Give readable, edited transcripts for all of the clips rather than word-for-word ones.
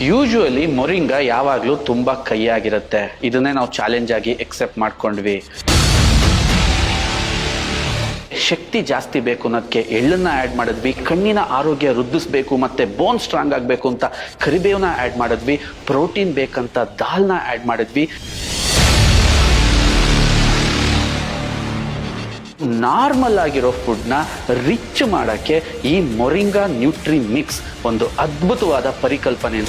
Usually ಮೊರಿಂಗ ಯಾವಾಗಲೂ ತುಂಬ ಕೈಯಾಗಿರುತ್ತೆ. ಇದನ್ನೇ ನಾವು ಚಾಲೆಂಜ್ ಆಗಿ ಎಕ್ಸೆಪ್ಟ್ ಮಾಡ್ಕೊಂಡ್ವಿ. ಶಕ್ತಿ ಜಾಸ್ತಿ ಬೇಕು ಅನ್ನೋದಕ್ಕೆ ಎಳ್ಳನ್ನ ಆ್ಯಡ್ ಮಾಡಿದ್ವಿ. ಕಣ್ಣಿನ ಆರೋಗ್ಯ ವೃದ್ಧಿಸಬೇಕು ಮತ್ತು ಬೋನ್ ಸ್ಟ್ರಾಂಗ್ ಆಗಬೇಕು ಅಂತ ಕರಿಬೇವನ್ನ ಆ್ಯಡ್ ಮಾಡಿದ್ವಿ. ಪ್ರೋಟೀನ್ ಬೇಕಂತ ದಾಲ್ನ ಆ್ಯಡ್ ಮಾಡಿದ್ವಿ. ನಾರ್ಮಲ್ ಆಗಿರೋ ಫುಡ್ನ ರಿಚ್ ಮಾಡೋಕ್ಕೆ ಈ ಮೊರಿಂಗಾ ನ್ಯೂಟ್ರಿ ಮಿಕ್ಸ್ ಒಂದು ಅದ್ಭುತವಾದ ಪರಿಕಲ್ಪನೆ.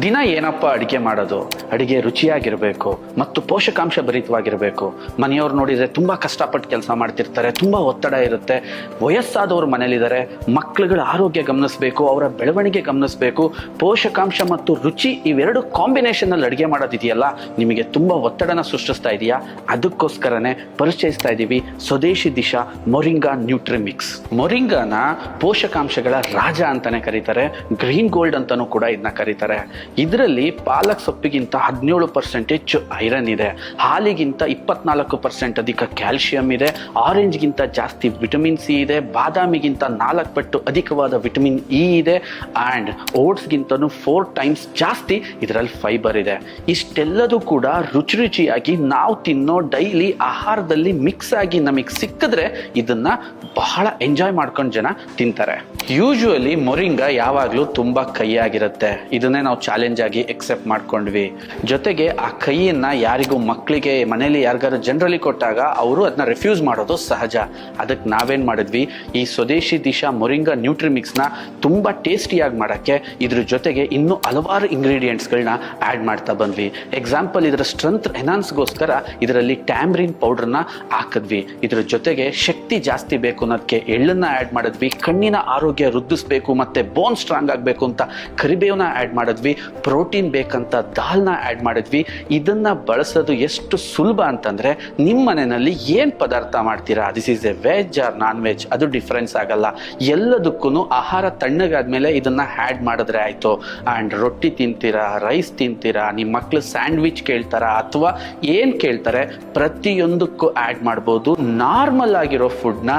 ದಿನ ಏನಪ್ಪ ಅಡುಗೆ ಮಾಡೋದು, ಅಡುಗೆ ರುಚಿಯಾಗಿರಬೇಕು ಮತ್ತು ಪೋಷಕಾಂಶ ಭರಿತವಾಗಿರಬೇಕು. ಮನೆಯವ್ರು ನೋಡಿದರೆ ತುಂಬ ಕಷ್ಟಪಟ್ಟು ಕೆಲಸ ಮಾಡ್ತಿರ್ತಾರೆ, ತುಂಬ ಒತ್ತಡ ಇರುತ್ತೆ. ವಯಸ್ಸಾದವರು ಮನೇಲಿದ್ದಾರೆ, ಮಕ್ಕಳುಗಳ ಆರೋಗ್ಯ ಗಮನಿಸಬೇಕು, ಅವರ ಬೆಳವಣಿಗೆ ಗಮನಿಸಬೇಕು. ಪೋಷಕಾಂಶ ಮತ್ತು ರುಚಿ ಇವೆರಡು ಕಾಂಬಿನೇಷನಲ್ಲಿ ಅಡುಗೆ ಮಾಡೋದಿದೆಯಲ್ಲ, ನಿಮಗೆ ತುಂಬ ಒತ್ತಡನ ಸೃಷ್ಟಿಸ್ತಾ ಇದೆಯಾ? ಅದಕ್ಕೋಸ್ಕರನೇ ಪರಿಚಯಿಸ್ತಾ ಇದ್ದೀವಿ ಸ್ವದೇಶಿ ದಿಶಾ ಮೊರಿಂಗಾ ನ್ಯೂಟ್ರಿ ಮಿಕ್ಸ್. ಮೊರಿಂಗಾನ ಪೋಷಕಾಂಶಗಳ ರಾಜ ಅಂತಾನೆ ಕರೀತಾರೆ, ಗ್ರೀನ್ ಗೋಲ್ಡ್ ಅಂತಾನೂ ಕೂಡ ಇದನ್ನ ಕರೀತಾರೆ. ಇದರಲ್ಲಿ ಪಾಲಕ್ ಸೊಪ್ಪಿಗಿಂತ 17% ಐರನ್ ಇದೆ, ಹಾಲಿಗಿಂತ 24% ಅಧಿಕ ಕ್ಯಾಲ್ಸಿಯಂ ಇದೆ, ಆರೆಂಜ್ಗಿಂತ ಜಾಸ್ತಿ ವಿಟಮಿನ್ ಸಿ ಇದೆ, ಬಾದಾಮಿಗಿಂತ 4 ಪಟ್ಟು ಅಧಿಕವಾದ ವಿಟಮಿನ್ ಇ ಇದೆ, ಆ್ಯಂಡ್ ಓಟ್ಸ್ಗಿಂತನೂ 4 ಟೈಮ್ಸ್ ಜಾಸ್ತಿ ಇದರಲ್ಲಿ ಫೈಬರ್ ಇದೆ. ಇಷ್ಟೆಲ್ಲದೂ ಕೂಡ ರುಚಿಯಾಗಿ ನಾವು ತಿನ್ನೋ ಡೈಲಿ ಆಹಾರದಲ್ಲಿ ಮಿಕ್ಸ್ ಆಗಿ ನಮಗೆ ಸಿಕ್ಕಿದ್ರೆ ಇದನ್ನ ಬಹಳ ಎಂಜಾಯ್ ಮಾಡ್ಕೊಂಡು ಜನ ತಿಂತಾರೆ. ಯೂಶುವಲಿ ಮೊರಿಂಗಾ ಯಾವಾಗಲೂ ತುಂಬ ಕೈಯಾಗಿರುತ್ತೆ. ಇದನ್ನೇ ನಾವು ಚಾಲೆಂಜ್ ಆಗಿ ಎಕ್ಸೆಪ್ಟ್ ಮಾಡ್ಕೊಂಡ್ವಿ. ಜೊತೆಗೆ ಆ ಕೈಯನ್ನ ಯಾರಿಗೂ ಮಕ್ಕಳಿಗೆ ಮನೇಲಿ ಯಾರಿಗಾರು ಜನರಲಿ ಕೊಟ್ಟಾಗ ಅವರು ಅದನ್ನ ರಿಫ್ಯೂಸ್ ಮಾಡೋದು ಸಹಜ. ಅದಕ್ಕೆ ನಾವೇನು ಮಾಡಿದ್ವಿ, ಈ ಸ್ವದೇಶಿ ದಿಶಾ ಮೊರಿಂಗಾ ನ್ಯೂಟ್ರಿ ಮಿಕ್ಸ್ನ ತುಂಬ ಟೇಸ್ಟಿಯಾಗಿ ಮಾಡೋಕ್ಕೆ ಇದ್ರ ಜೊತೆಗೆ ಇನ್ನೂ ಹಲವಾರು ಇಂಗ್ರೀಡಿಯೆಂಟ್ಸ್ಗಳನ್ನ ಆ್ಯಡ್ ಮಾಡ್ತಾ ಬಂದ್ವಿ. ಎಕ್ಸಾಂಪಲ್, ಇದರ ಸ್ಟ್ರೆಂತ್ ಎನ್ಹಾನ್ಸ್ಗೋಸ್ಕರ ಇದರಲ್ಲಿ ಟ್ಯಾಮ್ರಿನ್ ಪೌಡರ್ನ ಹಾಕಿದ್ವಿ. ಇದ್ರ ಜೊತೆಗೆ ಶಕ್ತಿ ಜಾಸ್ತಿ ಬೇಕು ಅನ್ನೋದಕ್ಕೆ ಎಳ್ಳನ್ನ ಆ್ಯಡ್ ಮಾಡಿದ್ವಿ. ಕಣ್ಣಿನ ಆರೋಗ್ಯ ವೃದ್ಧಿಸಬೇಕು ಮತ್ತು ಬೋನ್ ಸ್ಟ್ರಾಂಗ್ ಆಗಬೇಕು ಅಂತ ಕರಿಬೇವನ್ನ ಆ್ಯಡ್ ಮಾಡಿದ್ವಿ. ಪ್ರೋಟೀನ್ ಬೇಕಂತ ದಾಲ್ನ ಆ್ಯಡ್ ಮಾಡಿದ್ವಿ. ಇದನ್ನ ಬಳಸೋದು ಎಷ್ಟು ಸುಲಭ ಅಂತಂದ್ರೆ, ನಿಮ್ಮ ಮನೆಯಲ್ಲಿ ಏನು ಪದಾರ್ಥ ಮಾಡ್ತೀರಾ, this is A veg or non veg, ಅದು ಡಿಫ್ರೆನ್ಸ್ ಆಗಲ್ಲ. ಎಲ್ಲದಕ್ಕೂ ಆಹಾರ ತಣ್ಣಗಾದ್ಮೇಲೆ ಇದನ್ನ ಆ್ಯಡ್ ಮಾಡಿದ್ರೆ ಆಯ್ತು. ಆ್ಯಂಡ್ ರೊಟ್ಟಿ ತಿಂತೀರಾ, ರೈಸ್ ತಿಂತೀರಾ, ನಿಮ್ಮ ಮಕ್ಕಳು ಸ್ಯಾಂಡ್ವಿಚ್ ಕೇಳ್ತಾರ ಅಥವಾ ಏನು ಕೇಳ್ತಾರೆ, ಪ್ರತಿಯೊಂದಕ್ಕೂ ಆ್ಯಡ್ ಮಾಡ್ಬೋದು. ನಾರ್ಮಲ್ ಆಗಿರೋ ಫುಡ್ನ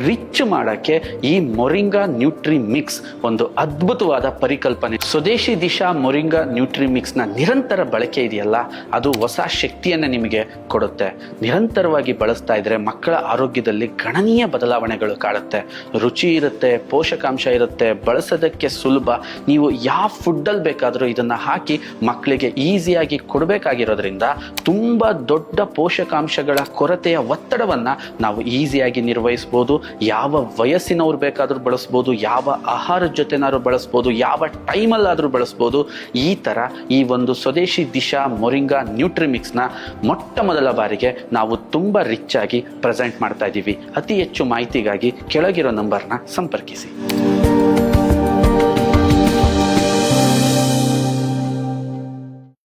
ರಿಚ್ ಮಾಡೋಕ್ಕೆ ಈ ಮೊರಿಂಗಾ ನ್ಯೂಟ್ರಿ ಮಿಕ್ಸ್ ಒಂದು ಅದ್ಭುತವಾದ ಪರಿಕಲ್ಪನೆ. ಸ್ವದೇಶಿ ದಿಶಾ ಮೊರಿಂಗಾ ನ್ಯೂಟ್ರಿ ಮಿಕ್ಸ್ನ ನಿರಂತರ ಬಳಕೆ ಇದೆಯಲ್ಲ, ಅದು ಹೊಸ ಶಕ್ತಿಯನ್ನು ನಿಮಗೆ ಕೊಡುತ್ತೆ. ನಿರಂತರವಾಗಿ ಬಳಸ್ತಾ ಇದ್ರೆ ಮಕ್ಕಳ ಆರೋಗ್ಯದಲ್ಲಿ ಗಣನೀಯ ಬದಲಾವಣೆಗಳು ಕಾಣುತ್ತೆ. ರುಚಿ ಇರುತ್ತೆ, ಪೋಷಕಾಂಶ ಇರುತ್ತೆ, ಬಳಸೋದಕ್ಕೆ ಸುಲಭ. ನೀವು ಯಾವ ಫುಡ್ಡಲ್ಲಿ ಬೇಕಾದರೂ ಇದನ್ನು ಹಾಕಿ ಮಕ್ಕಳಿಗೆ ಈಸಿಯಾಗಿ ಕೊಡಬೇಕಾಗಿರೋದ್ರಿಂದ ತುಂಬ ದೊಡ್ಡ ಪೋಷಕಾಂಶಗಳ ಕೊರತೆಯ ಒತ್ತಡವನ್ನು ನಾವು ಈಸಿಯಾಗಿ ನಿರ್ವಹಿಸ್ಬೋದು. ಯಾವ ವಯಸ್ಸಿನವ್ರು ಬೇಕಾದರೂ ಬಳಸ್ಬೋದು, ಯಾವ ಆಹಾರದ ಜೊತೆನಾದ್ರೂ ಬಳಸ್ಬೋದು, ಯಾವ ಟೈಮಲ್ಲಾದರೂ ಬಳಸ್ಬೋದು. ಈ ಥರ ಈ ಒಂದು ಸ್ವದೇಶಿ ದಿಶಾ ಮೊರಿಂಗಾ ನ್ಯೂಟ್ರಿ ಮಿಕ್ಸ್ನ ಮೊಟ್ಟ ಮೊದಲ ಬಾರಿಗೆ ನಾವು ತುಂಬ ರಿಚ್ ಆಗಿ ಪ್ರೆಸೆಂಟ್ ಮಾಡ್ತಾ ಇದ್ದೀವಿ. ಅತಿ ಹೆಚ್ಚು ಮಾಹಿತಿಗಾಗಿ ಕೆಳಗಿರೋ ನಂಬರ್ನ ಸಂಪರ್ಕಿಸಿ.